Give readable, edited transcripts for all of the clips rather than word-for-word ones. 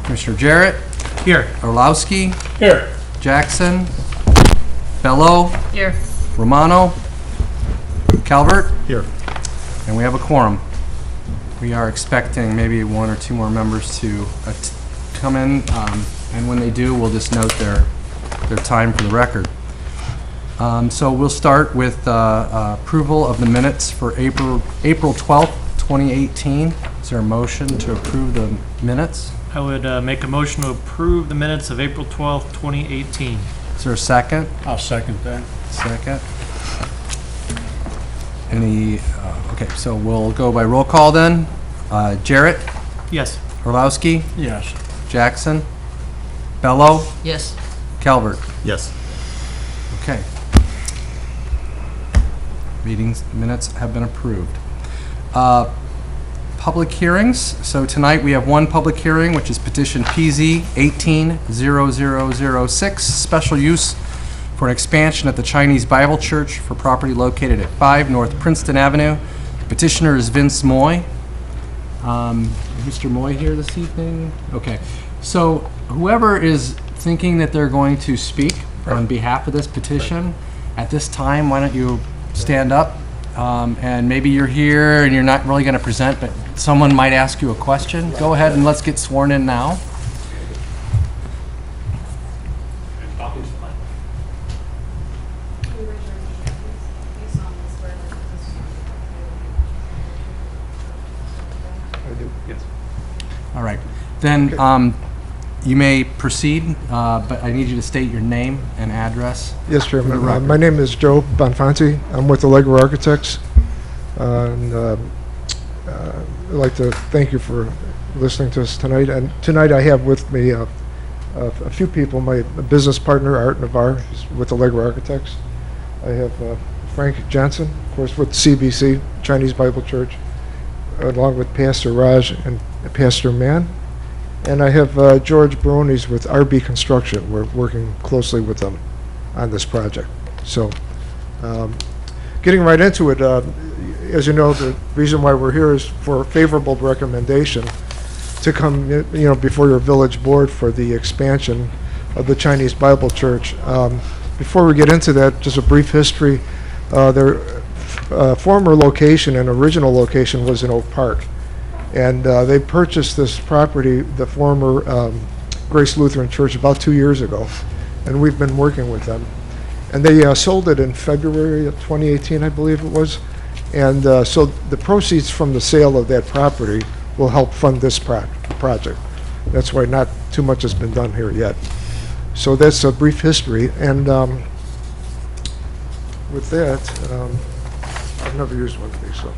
Commissioner Jarrett, Here. Orlowski, Here. Jackson, Bello, Here. Romano, Calvert, Here. and we have a quorum. We are expecting maybe one or two more members to come in, and when they do, we'll just note their time for the record. So we'll start with approval of the minutes for April 12th, 2018. Is there a motion to approve the minutes? I would make a motion to approve the minutes of April 12th, 2018. Is there a second? I'll second that. Second. Any, okay, so we'll go by roll call then. Jarrett, Yes. Orlowski, Yes. Jackson, Bello, Yes. Calvert. Yes. Okay. Meetings minutes have been approved. Public hearings. So tonight we have one public hearing, which is petition PZ 18-0006, special use for an expansion at the Chinese Bible Church for property located at 5 North Princeton Avenue. Petitioner is Vince Moy. Mr. Moy here this evening? Okay. So whoever is thinking that they're going to speak on behalf of this petition, at this time, why don't you stand up? And maybe you're here and you're not really going to present, but someone might ask you a question. Go ahead and let's get sworn in now. All right. Then you may proceed, but I need you to state your name and address. Yes, For the Chairman. record. My name is Joe Bonfanti. I'm with Allegro Architects. And I'd like to thank you for listening to us tonight. And tonight I have with me a few people. My business partner, Art Navarre, is with Allegro Architects. I have Frank Johnson, of course, with CBC, Chinese Bible Church, along with Pastor Raj and Pastor Mann. And I have George Barones with RB Construction. We're working closely with them on this project. So, getting right into it, as you know, the reason why we're here is for a favorable recommendation to come, before your village board for the expansion of the Chinese Bible Church. Before we get into that, just a brief history. Their former location and original location was in Oak Park. And they purchased this property, the former Grace Lutheran Church, about 2 years ago. And we've been working with them. And they sold it in February of 2018, I believe it was. And so the proceeds from the sale of that property will help fund this project. That's why not too much has been done here yet. So that's a brief history. And with that, I've never used one of these, so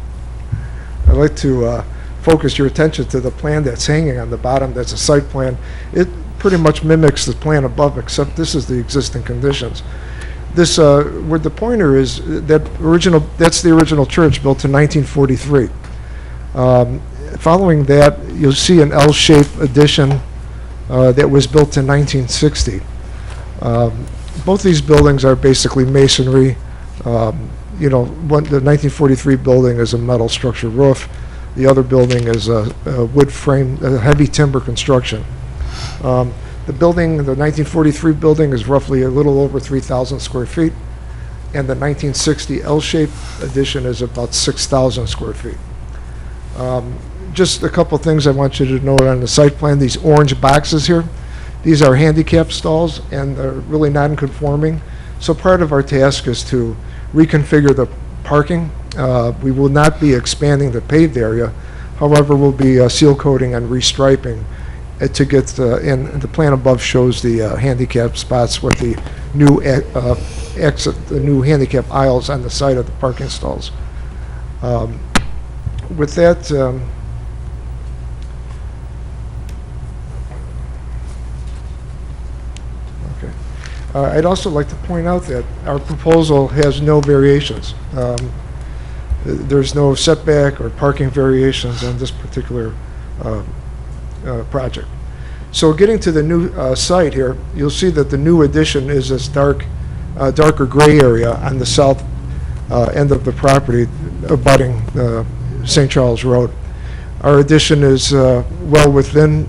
I'd like to focus your attention to the plan that's hanging on the bottom. That's a site plan. It pretty much mimics the plan above, except this is the existing conditions. This, where the pointer is, that's the original church built in 1943. Following that, you'll see an L-shaped addition that was built in 1960. Both these buildings are basically masonry. The 1943 building is a metal structure roof. The other building is a wood frame, heavy timber construction. The 1943 building is roughly a little over 3,000 square feet, and the 1960 L-shaped addition is about 6,000 square feet. Just a couple things I want you to note on the site plan. These orange boxes here, these are handicap stalls, and they're really non-conforming. So part of our task is to reconfigure the parking. We will not be expanding the paved area. However, we'll be seal coating and restriping to get, and the plan above shows the handicap spots with the new exit, the new handicap aisles on the side of the parking stalls. With that, okay. I'd also like to point out that our proposal has no variations. There's no setback or parking variations on this particular project. So getting to the new site here, you'll see that the new addition is this darker gray area on the south end of the property abutting St. Charles Road. Our addition is well within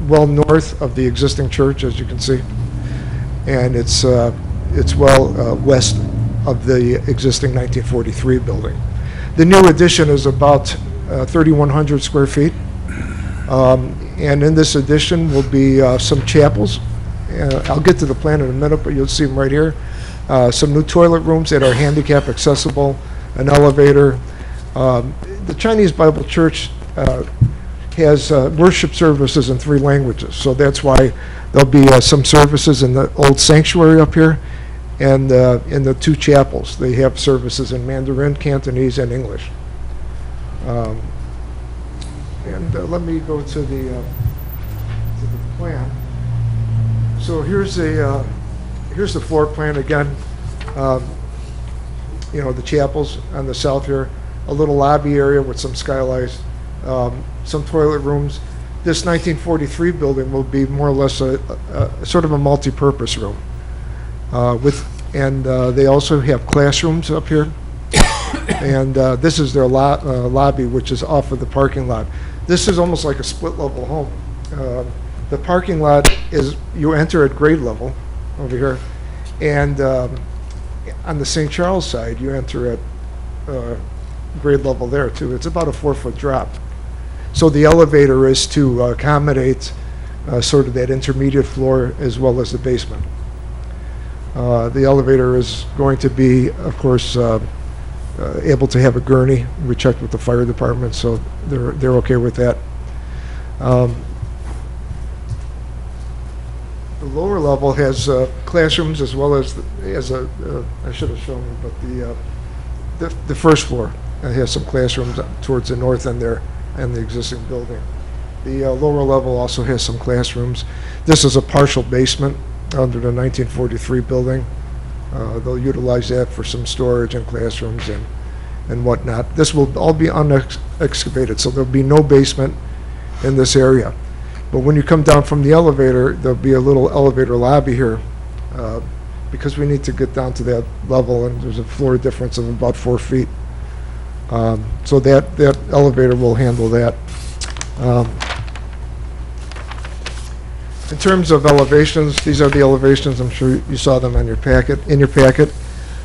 well north of the existing church, as you can see, and it's well west of the existing 1943 building. The new addition is about 3,100 square feet, and in this addition will be some chapels. I'll get to the plan in a minute, but you'll see them right here. Some new toilet rooms that are handicap accessible, an elevator. The Chinese Bible Church has worship services in 3 languages, so that's why there'll be some services in the old sanctuary up here, and in the 2 chapels. They have services in Mandarin, Cantonese, and English. Let me go to the plan. So here's the floor plan again. The chapels on the south here, a little lobby area with some skylights, some toilet rooms. This 1943 building will be more or less a sort of a multi-purpose room. They also have classrooms up here. And this is their lobby, which is off of the parking lot. This is almost like a split-level home. The parking lot is, you enter at grade level over here, and on the St. Charles side, you enter at grade level there too. It's about a 4-foot drop. So the elevator is to accommodate sort of that intermediate floor as well as the basement. The elevator is going to be, of course, able to have a gurney. We checked with the fire department, so they're okay with that. The lower level has classrooms as well as I should have shown you, but the first floor has some classrooms towards the north end there and the existing building. The lower level also has some classrooms. This is a partial basement under the 1943 building. They'll utilize that for some storage and classrooms and whatnot. This will all be unexcavated, so there'll be no basement in this area. But when you come down from the elevator, there'll be a little elevator lobby here because we need to get down to that level, and there's a floor difference of about 4 feet. So that elevator will handle that. In terms of elevations, these are the elevations. I'm sure you saw them on your packet. In your packet,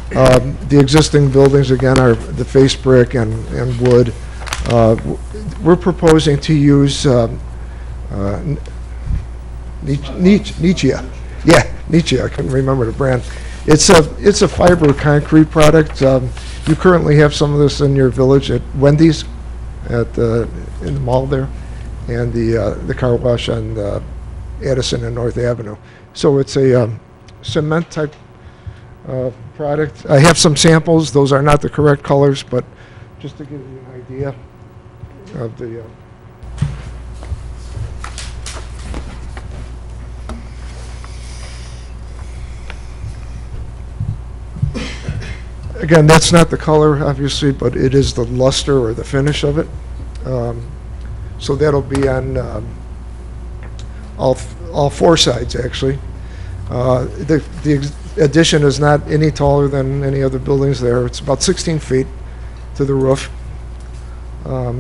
the existing buildings again are the face brick and wood. We're proposing to use Nietzsche. Yeah, Nietzsche. I couldn't remember the brand. It's a fiber concrete product. You currently have some of this in your village at Wendy's, in the mall there, and the car wash on Addison and North Avenue. So it's a cement type product. I have some samples. Those are not the correct colors, but just to give you an idea of the. Again, that's not the color, obviously, but it is the luster or the finish of it. So that'll be on all 4 sides, actually. The addition is not any taller than any other buildings there. It's about 16 feet to the roof. I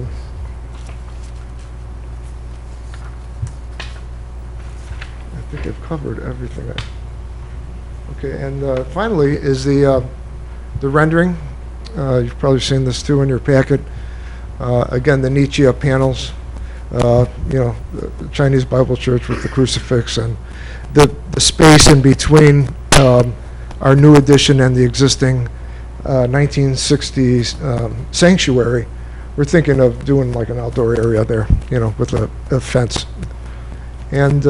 think I've covered everything. Okay, and finally is the rendering. You've probably seen this too in your packet. Again, the Nietzsche panels, the Chinese Bible Church with the crucifix, and the space in between our new addition and the existing 1960s sanctuary. We're thinking of doing like an outdoor area there, with a fence. And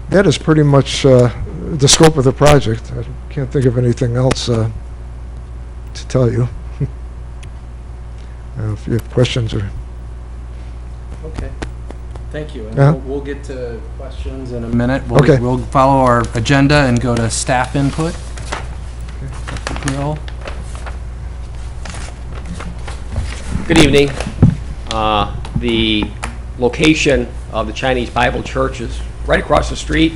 that is pretty much the scope of the project. I can't think of anything else to tell you. If you have questions or... Okay. Thank you. And Yeah. we'll get to questions in a minute. Okay. We'll follow our agenda and go to staff input. Grill. Good evening. The location of the Chinese Bible Church is right across the street,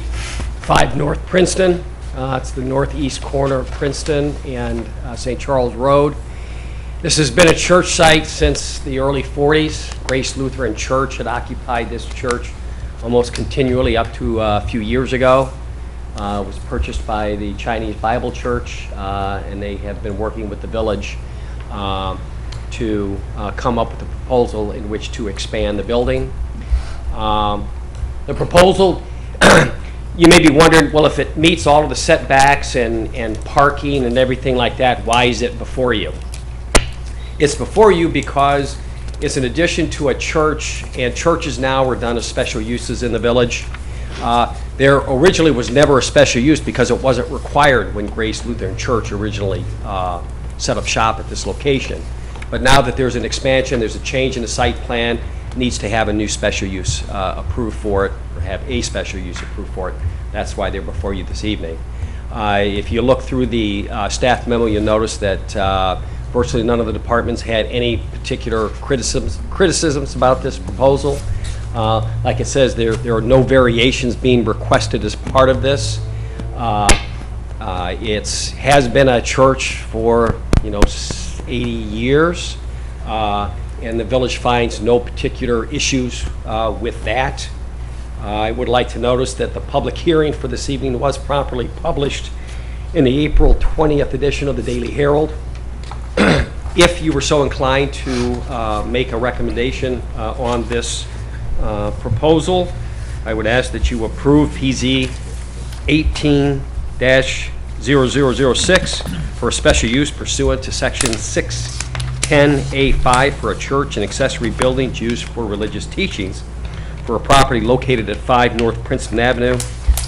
5 North Princeton. It's the northeast corner of Princeton and St. Charles Road. This has been a church site since the early 40s. Grace Lutheran Church had occupied this church almost continually up to a few years ago. It was purchased by the Chinese Bible Church, and they have been working with the village to come up with a proposal in which to expand the building. The proposal, you may be wondering, well, if it meets all of the setbacks and parking and everything like that, why is it before you? It's before you because it's an addition to a church, and churches now are done as special uses in the village. There originally was never a special use because it wasn't required when Grace Lutheran Church originally set up shop at this location. But now that there's an expansion, there's a change in the site plan, it needs to have a new special use approved for it, or have a special use approved for it. That's why they're before you this evening. If you look through the staff memo, you'll notice that virtually none of the departments had any particular criticisms about this proposal. Like it says, there are no variations being requested as part of this. It has been a church for 80 years, and the village finds no particular issues with that. I would like to notice that the public hearing for this evening was properly published in the April 20th edition of the Daily Herald. If you were so inclined to make a recommendation on this proposal, I would ask that you approve PZ 18-0006 for a special use pursuant to Section 610A5 for a church and accessory buildings used for religious teachings for a property located at 5 North Princeton Avenue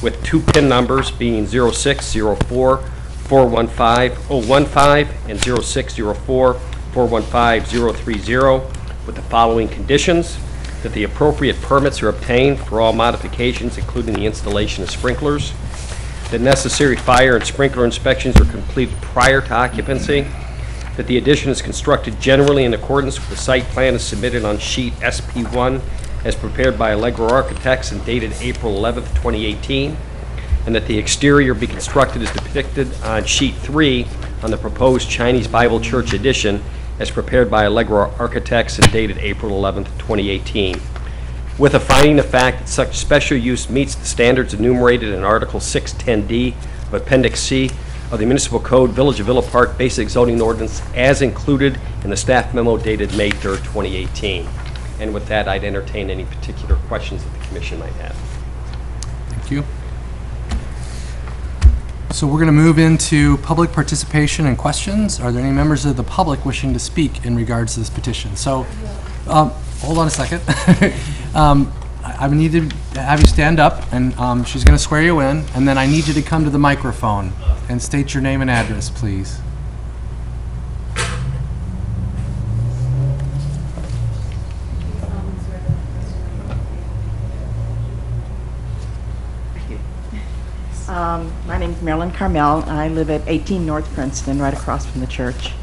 with 2 PIN numbers being 0604-415-015 and 0604-415-030 with the following conditions: that the appropriate permits are obtained for all modifications, including the installation of sprinklers, that necessary fire and sprinkler inspections are completed prior to occupancy, that the addition is constructed generally in accordance with the site plan as submitted on sheet SP1 as prepared by Allegro Architects and dated April 11th, 2018, and that the exterior be constructed as depicted on sheet 3 on the proposed Chinese Bible Church addition as prepared by Allegro Architects and dated April 11th, 2018. With a finding of fact that such special use meets the standards enumerated in Article 610D of Appendix C of the Municipal Code, Village of Villa Park Basic Zoning Ordinance as included in the staff memo dated May 3rd, 2018. And with that, I'd entertain any particular questions that the commission might have. Thank you. So we're going to move into public participation and questions. Are there any members of the public wishing to speak in regards to this petition? So, hold on a second. I need to have you stand up, and she's going to swear you in, and then I need you to come to the microphone and state your name and address, please. My name is Marilyn Carmel. I live at 18 North Princeton, right across from the church.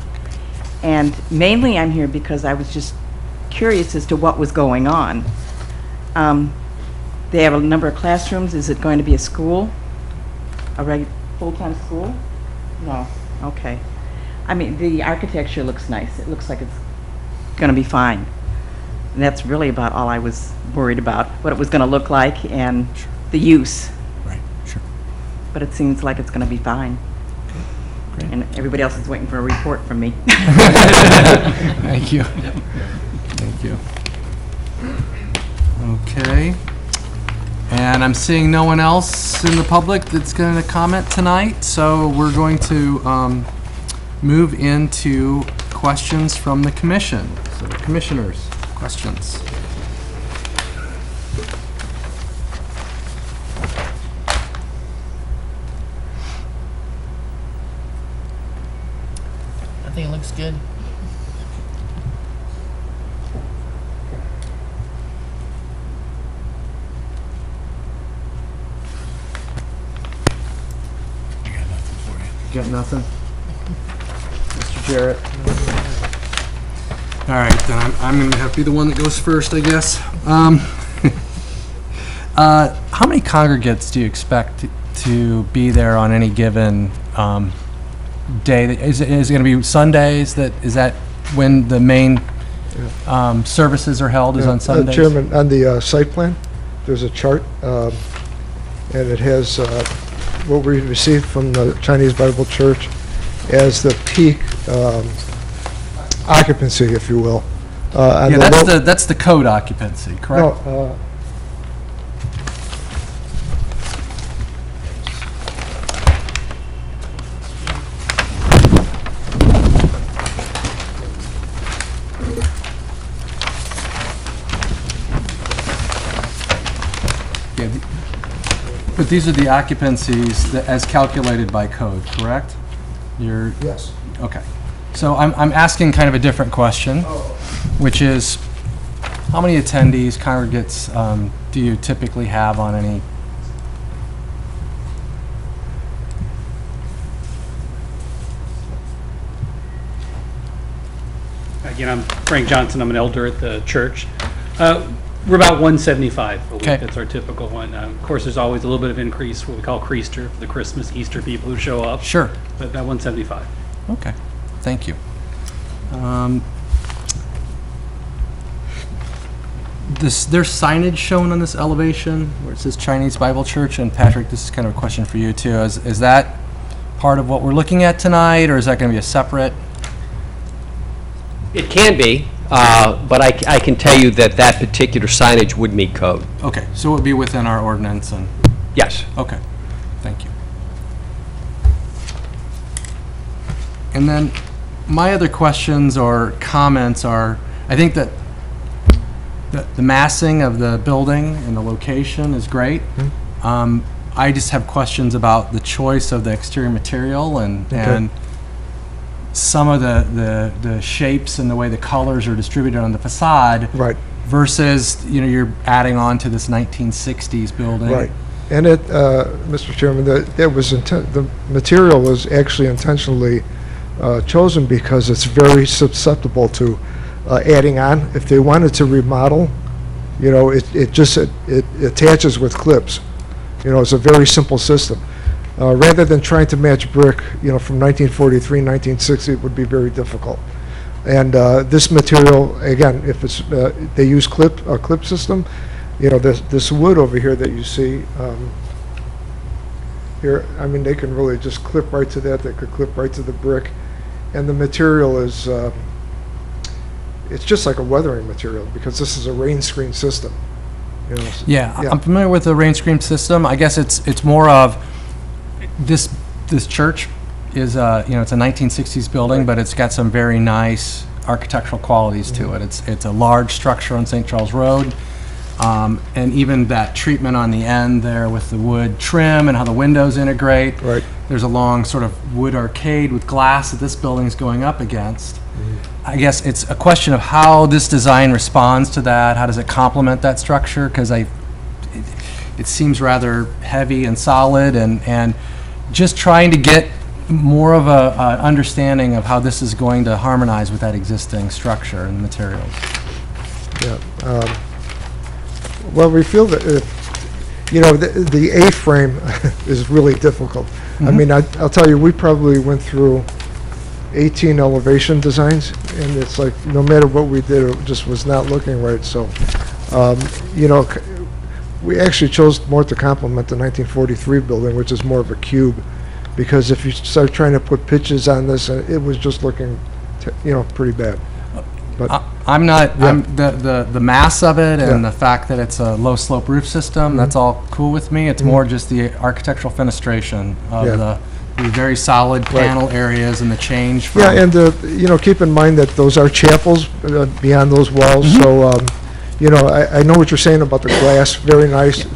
And mainly I'm here because I was just curious as to what was going on. They have a number of classrooms. Is it going to be a school? A full-time school? No. Okay. I mean, the architecture looks nice. It looks like it's going to be fine. And that's really about all I was worried about, what it was going to look like and the use. But it seems like it's going to be fine. Great. And everybody else is waiting for a report from me. Thank you. Thank you. Okay. And I'm seeing no one else in the public that's going to comment tonight, so we're going to move into questions from the commission. So the commissioners, questions. I think it looks good. I got nothing for you. Got nothing? Mr. Jarrett? All right, then I'm going to have to be the one that goes first, I guess. How many congregants do you expect to be there on any given day? Is it going to be Sundays? Is that when the main services are held is on Sundays? Chairman, on the site plan, there's a chart, and it has what we received from the Chinese Bible Church as the peak occupancy, if you will. Yeah, that's the code occupancy, correct? No, Yeah, but these are the occupancies that, as calculated by code, correct? yes. Okay. So I'm asking kind of a different question, which is, how many attendees, congregates, do you typically have on any? Again, I'm Frank Johnson. I'm an elder at the church. We're about 175 a week. Okay. That's our typical one. Of course, there's always a little bit of increase, what we call Creaster, the Christmas, Easter people who show up. Sure. But about 175. Okay, thank you. There's signage shown on this elevation where it says Chinese Bible Church, and Patrick, this is kind of a question for you too. Is that part of what we're looking at tonight, or is that going to be a separate? It can be, but I can tell you that that particular signage would meet code. Okay, so it would be within our ordinance and, Yes. okay, thank you. And then my other questions or comments are, I think that the massing of the building and the location is great. I just have questions about the choice of the exterior material and some of the shapes and the way the colors are distributed on the facade. Right. Versus, you're adding on to this 1960s building. Right. And it, Mr. Chairman, the material was actually intentionally chosen because it's very susceptible to adding on. If they wanted to remodel, it attaches with clips. It's a very simple system. Rather than trying to match brick, from 1943, 1960, it would be very difficult. And this material, again, if it's they use a clip system, this wood over here that you see here, I mean, they can really just clip right to that. They could clip right to the brick, and the material is it's just like a weathering material because this is a rain screen system. Yeah, I'm familiar with the rain screen system. I guess it's more of this church is it's a 1960s building, but it's got some very nice architectural qualities to it. It's a large structure on St. Charles Road, and even that treatment on the end there with the wood trim and how the windows integrate. Right. There's a long sort of wood arcade with glass that this building is going up against. I guess it's a question of how this design responds to that. How does it complement that structure? Because it seems rather heavy and solid, and just trying to get more of a understanding of how this is going to harmonize with that existing structure and materials. Yeah. Well, we feel that the A-frame is really difficult. I mean, I'll tell you, we probably went through 18 elevation designs, and it's like no matter what we did, it just was not looking right. So, we actually chose more to complement the 1943 building, which is more of a cube, because if you start trying to put pitches on this, it was just looking, pretty bad. But I'm not. Yeah. I'm the mass of it and Yeah. the fact that it's a low slope roof system. That's all cool with me. It's more just the architectural fenestration of Yeah. the very solid Right. panel areas and the change from. yeah, and keep in mind that those are chapels beyond those walls. So, I know what you're saying about the glass. Very nice,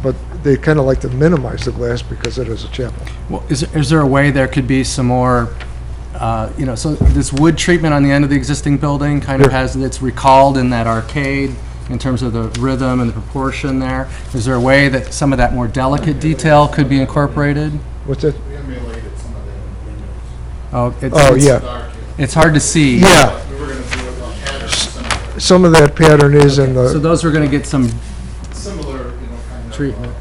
but they kind of like to minimize the glass because it is a chapel. Well, is there a way there could be some more, so this wood treatment on the end of the existing building kind of Sure. it's recalled in that arcade in terms of the rhythm and the proportion there. Is there a way that some of that more delicate detail could be incorporated? What's it? We emulated some of that in windows. Oh, Oh, yeah. Dark, It's hard to see. Yeah, we were gonna do it on patterns similar, some of that pattern is in So the, those are going to get some similar, kind of. treatment.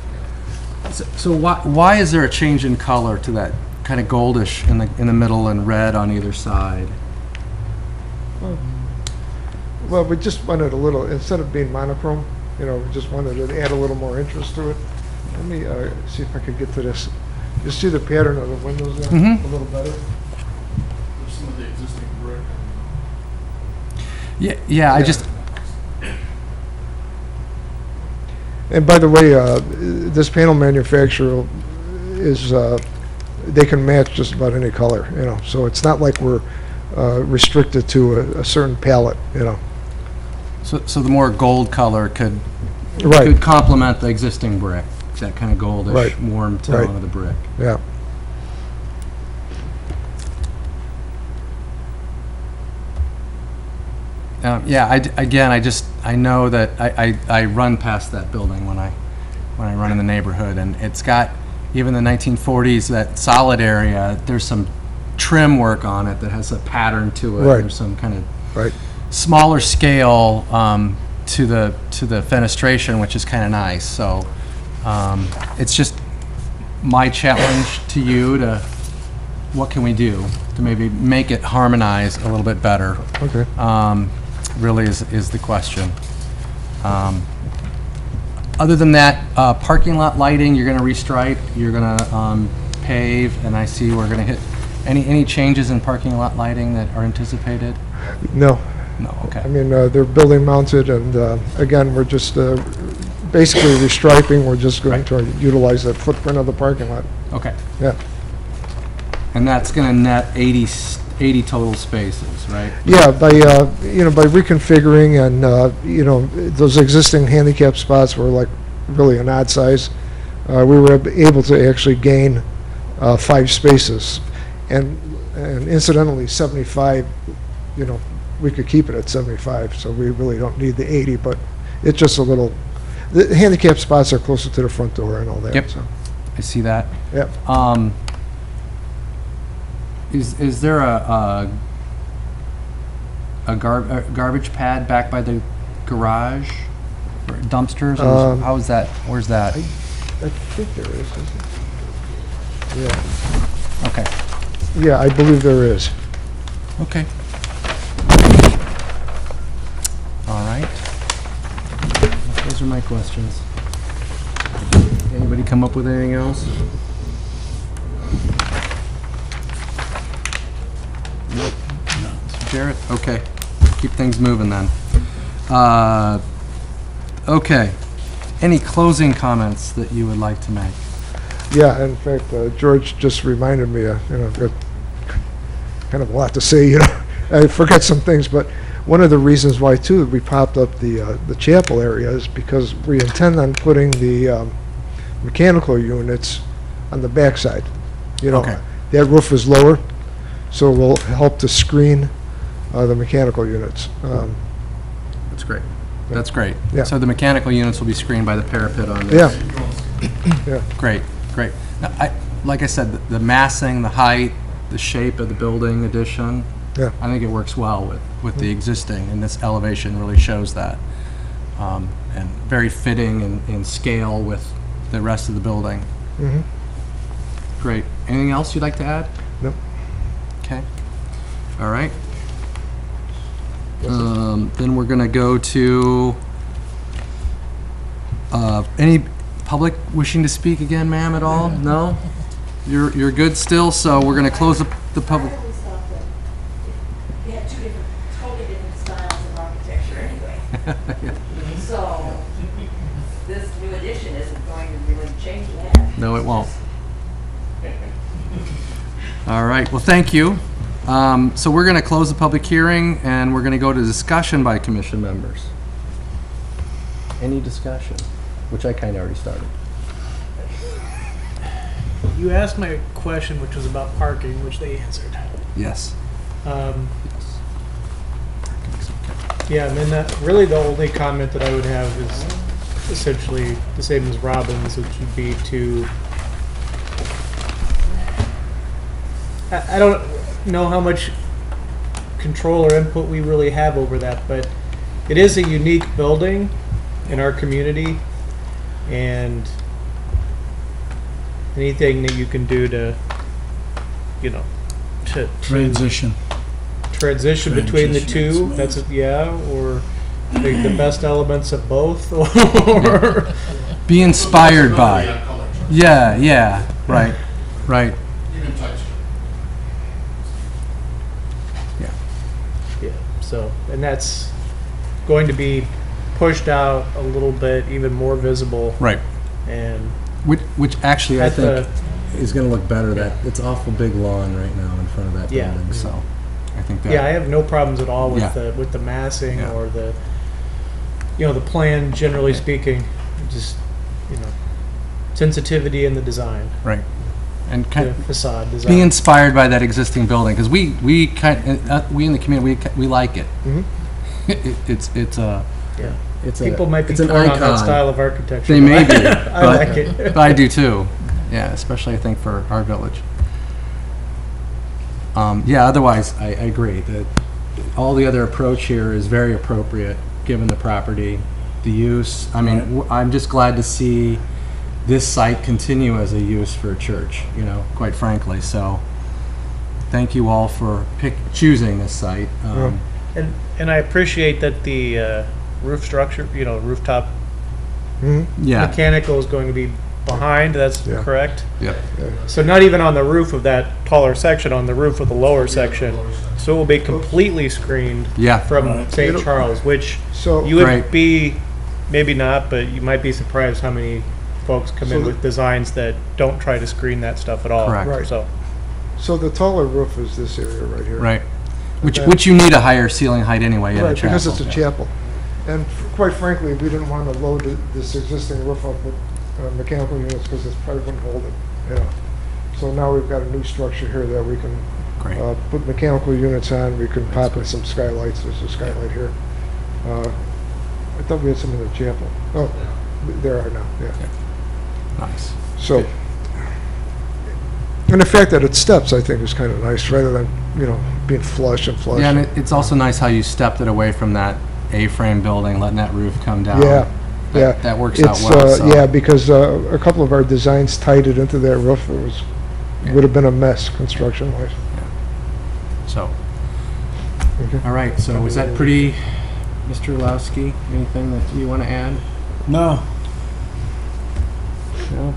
So why is there a change in color to that kind of goldish in the middle and red on either side? Well, we just wanted a little, instead of being monochrome, you know, we just wanted to add a little more interest to it. Let me see if I could get to this. You see the pattern of the windows there Mhm. a little better? There's some of the existing brick. Yeah, I just, And by the way, this panel manufacturer is, they can match just about any color, you know, so it's not like we're restricted to a certain palette, you know. so the more gold color could Right, complement the existing brick, that kind of goldish, Right. warm tone Right. of the brick. yeah. Yeah, I know that I run past that building when I run in the neighborhood, and it's got, even the 1940s, that solid area, there's some trim work on it that has a pattern to it. Right. There's some kind of Right. smaller scale to the fenestration, which is kind of nice. So it's just my challenge to you to, what can we do to maybe make it harmonize a little bit better? Okay. Really is the question. Other than that, parking lot lighting, you're going to restripe, you're going to pave, and I see we're going to hit, any changes in parking lot lighting that are anticipated? No, No, okay. I mean, they're building mounted, and again, we're just basically restriping. We're just going to utilize that footprint of the parking lot. Okay. Yeah. And that's going to net 80 total spaces, right? Yeah, by, you know, by reconfiguring and, you know, those existing handicap spots were like really an odd size. We were able to actually gain 5 spaces. And incidentally, 75, you know, we could keep it at 75, so we really don't need the 80, but it's just a little, the handicap spots are closer to the front door and all that. Yep. So, I see that. yep. Is there a garbage pad back by the garage or dumpsters? Or how is that? Where's that? I think there is, isn't there? Yeah. Okay. Yeah, I believe there is. Okay. All right. Those are my questions. Anybody come up with anything else? Nope. Jarrett? Okay. Keep things moving then. Okay. Any closing comments that you would like to make? Yeah, in fact, George just reminded me, you know, I've got kind of a lot to say, you know. I forget some things, but one of the reasons why, too, we popped up the chapel area is because we intend on putting the mechanical units on the backside. You know, Okay. that roof is lower, so it will help to screen the mechanical units. That's great. That's great. Yeah. So the mechanical units will be screened by the parapet on the... Yeah, Great, great. Now, like I said, the massing, the height, the shape of the building addition, yeah. I think it works well with the existing, and this elevation really shows that. And very fitting in scale with the rest of the building. Mhm. Great. Anything else you'd like to add? Nope. Okay. All right. Then we're going to go to any public wishing to speak again, ma'am, at all? No? You're good still, so we're going to close the public. I always thought that we had two different, totally different styles of architecture anyway. So this new addition isn't going to really change that. No, it won't. All right, well, thank you. So we're going to close the public hearing, and we're going to go to discussion by commission members. Any discussion? Which I kind of already started. You asked my question, which was about parking, which they answered. Yes. Um, Yes. yeah, and then really the only comment that I would have is essentially the same as Robin's, which would be to, I don't know how much control or input we really have over that, but it is a unique building in our community, and anything that you can do to, you know, to Transition. transition between the two, that's, or the best elements of both, or, Be inspired Yeah, by. color chart. Yeah, right, right. Even types. yeah, so, and that's going to be pushed out a little bit, even more visible, Right. and Which actually I at the, think is going to look better. That it's awful big lawn right now in front of that Yeah. building. So I think that. yeah, I have no problems at all with Yeah. the massing Yeah. or the, the plan, generally speaking, just, sensitivity in the design, Right. And the kind facade be design. inspired by that existing building because we in the community we like it. Mhm. It's a Yeah. it's People a, might be it's an torn on that icon. style of architecture. They may but be, I but, like it. but I do too. Yeah, especially I think for our village. Yeah, otherwise I agree that all the other approach here is very appropriate given the property, the use. I mean, I'm just glad to see this site continue as a use for a church, quite frankly. So thank you all for choosing this site. And I appreciate that the roof structure, rooftop Mhm. Yeah. mechanical is going to be behind, that's Yeah. correct? Yep. So not even on the roof of that taller section, on the roof of the lower section. So it will be completely screened Yeah. from St. Charles, which So, you would Right. be, maybe not, but you might be surprised how many folks come in So with designs that don't try to screen that stuff at all. Correct. Right. So, the taller roof is this area right here. Right. Which Okay. which you need a higher ceiling height anyway in a Right, chapel. because it's a Yeah. chapel. And quite frankly, we didn't want to load this existing roof up with mechanical units because it probably wouldn't hold it, So now we've got a new structure here that we can Great. put mechanical units on. We can pop in some skylights. There's a skylight here. I thought we had some in the chapel. Oh, there are now, yeah. Nice. So, and the fact that it steps, I think, is kind of nice, rather than, being flush and flush. Yeah, and it's also nice how you stepped it away from that A-frame building, letting that roof come down. Yeah, yeah. That works out It's, well. So. Yeah, because a couple of our designs tied it into that roof. Would have been a mess construction-wise. So, Okay. all right. So is that pretty, Mr. Orlowski? Anything that you want to add? No. No.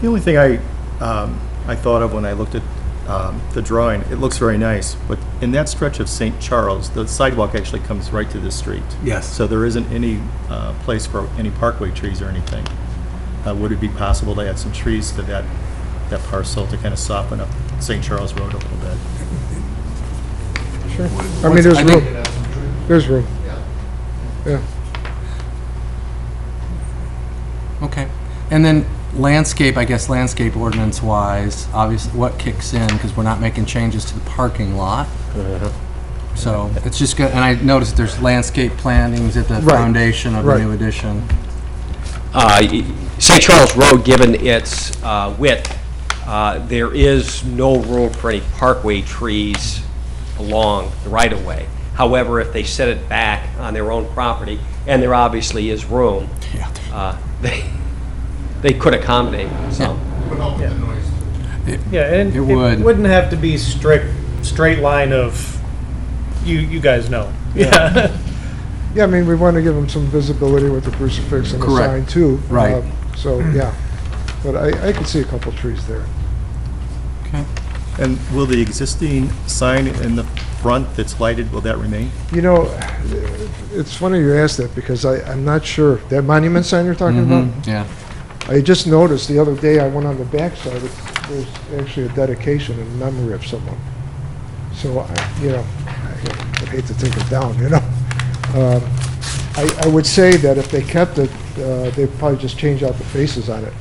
The only thing I thought of when I looked at the drawing, it looks very nice, but in that stretch of St. Charles, the sidewalk actually comes right to the street. Yes. So there isn't any place for any parkway trees or anything. Would it be possible to add some trees to that parcel to kind of soften up St. Charles Road a little bit? Sure. I mean, there's I room. think- There's room. Yeah. Okay. And then landscape, I guess landscape ordinance-wise, obviously what kicks in, because we're not making changes to the parking lot. So it's just good, and I noticed there's landscape plantings at the Right. foundation of the Right. new addition. St. Charles Road, given its width, there is no room for any parkway trees along the right-of-way. However, if they set it back on their own property, and there obviously is room, Yeah. they could accommodate some. Would help with the noise. yeah, and It it would. wouldn't have to be straight line of, you guys know. Yeah. Yeah, I mean, we want to give them some visibility with the crucifix and the Correct. sign too. Right. So, yeah. But I could see a couple trees there. Okay. And will the existing sign in the front that's lighted, will that remain? It's funny you asked that because I'm not sure. That monument sign you're talking about? Mhm. Yeah. I just noticed the other day, I went on the backside, there's actually a dedication in memory of someone. So, I'd hate to take it down, I would say that if they kept it, they'd probably just change out the faces on it,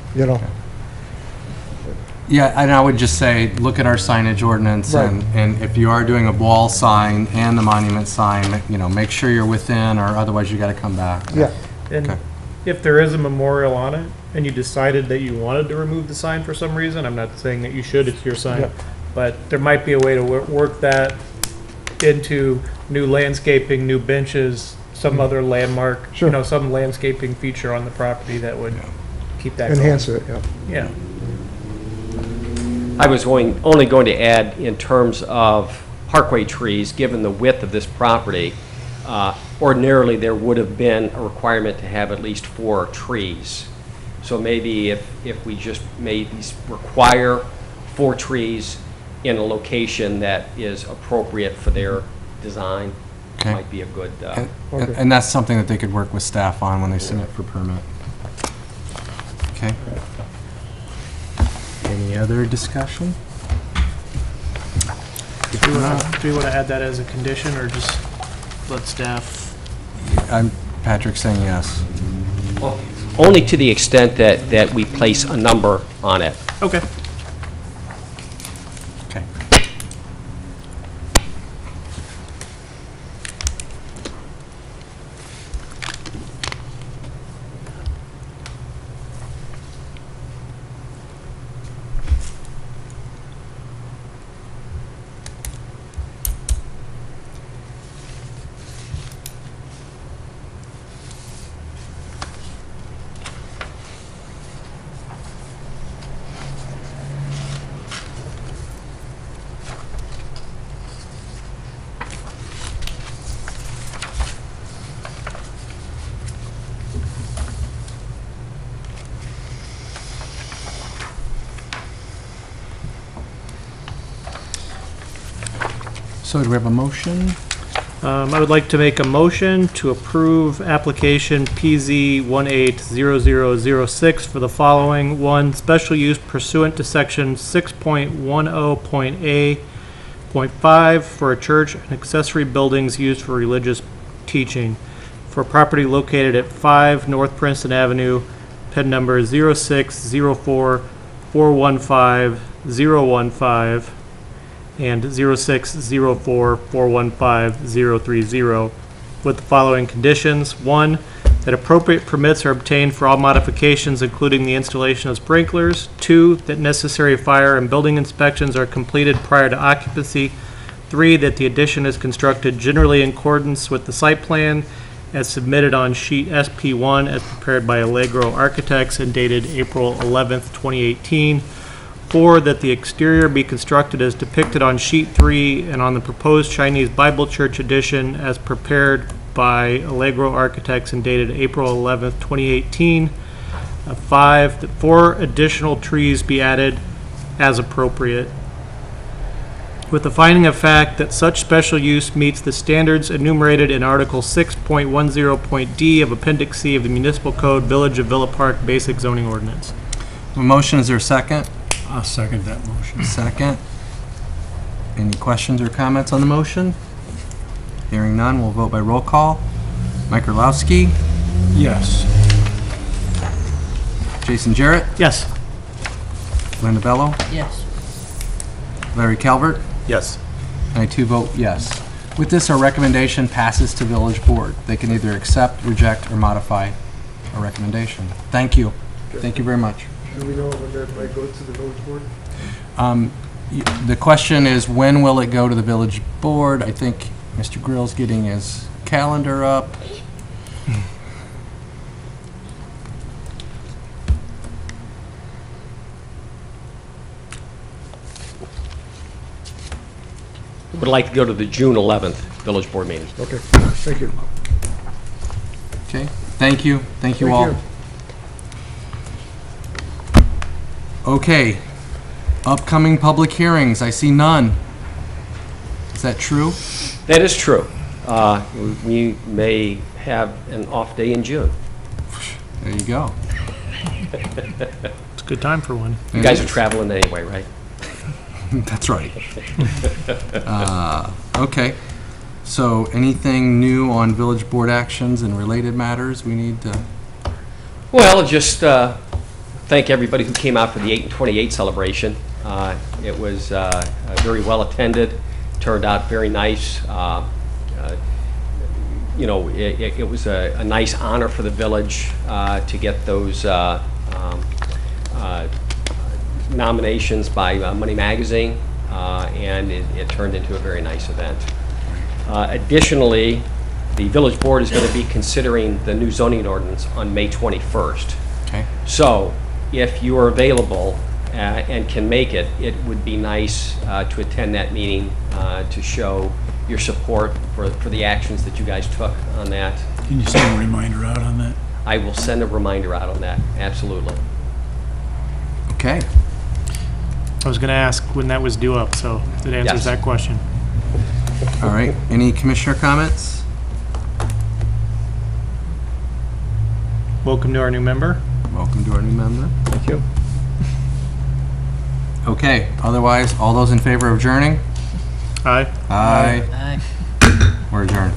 Yeah, and I would just say, look at our signage ordinance, Right. and if you are doing a wall sign and the monument sign, make sure you're within, or otherwise you gotta come back. Yeah, And Okay. if there is a memorial on it, and you decided that you wanted to remove the sign for some reason, I'm not saying that you should, it's your sign, Yeah. but there might be a way to work that into new landscaping, new benches, some other landmark, Sure. some landscaping feature on the property that would keep that going. enhance it, yeah. Yeah. I was only going to add, in terms of parkway trees, given the width of this property, ordinarily there would have been a requirement to have at least 4 trees. So maybe if we just require 4 trees in a location that is appropriate for their design, Okay. might be a good, And that's something that they could work with staff on when they submit for permit. Okay. Any other discussion? Do we want to add that as a condition, or just let staff? Patrick's saying yes. only to the extent that we place a number on it. Okay. Okay. So do we have a motion? I would like to make a motion to approve application PZ 180006 for the following. 1, special use pursuant to section 6.10.A.5 for a church and accessory buildings used for religious teaching for property located at 5 North Princeton Avenue, PIN number 0604415015 and 0604415030, with the following conditions. 1, that appropriate permits are obtained for all modifications, including the installation of sprinklers. 2, that necessary fire and building inspections are completed prior to occupancy. 3, that the addition is constructed generally in accordance with the site plan as submitted on sheet SP1 as prepared by Allegro Architects and dated April 11th, 2018. 4, that the exterior be constructed as depicted on sheet 3 and on the proposed Chinese Bible Church addition as prepared by Allegro Architects and dated April 11th, 2018. 5, that 4 additional trees be added as appropriate, with the finding of fact that such special use meets the standards enumerated in Article 6.10.d of Appendix C of the Municipal Code, Village of Villa Park Basic Zoning Ordinance. A motion, is there a second? I'll second that motion. Second. Any questions or comments on the motion? Hearing none, we'll vote by roll call. Mike Orlowski, Yes. Jason Jarrett, Yes. Linda Bello, Yes. Larry Calvert, Yes. and I too vote yes. With this, our recommendation passes to village board. They can either accept, reject, or modify our recommendation. Thank you. Thank you very much. Do we know when that might go to the village board? The question is, when will it go to the village board? I think Mr. Grill's getting his calendar up. Would like to go to the June 11th village board meeting. Okay, thank you. Okay, thank you. Thank you Thank all. you. Okay, upcoming public hearings, I see none. Is that true? That is true. We may have an off day in June. There you go. It's a good time for one. You guys are traveling anyway, right? That's right. Okay, so anything new on village board actions and related matters we need to? Well, just thank everybody who came out for the 8 and 28 celebration. It was very well attended, turned out very nice. You know, it was a nice honor for the village to get those nominations by Money Magazine, and it turned into a very nice event. Additionally, the village board is going to be considering the new zoning ordinance on May 21st. Okay. So, if you are available and can make it, it would be nice to attend that meeting to show your support for the actions that you guys took on that. Can you send a reminder out on that? I will send a reminder out on that, absolutely. Okay. I was going to ask when that was due up, so that answers Yes. that question. All right. Any commissioner comments? Welcome to our new member. Welcome to our new member. Thank you. Okay. Otherwise, all those in favor of adjourning? Aye. Aye. We're adjourned.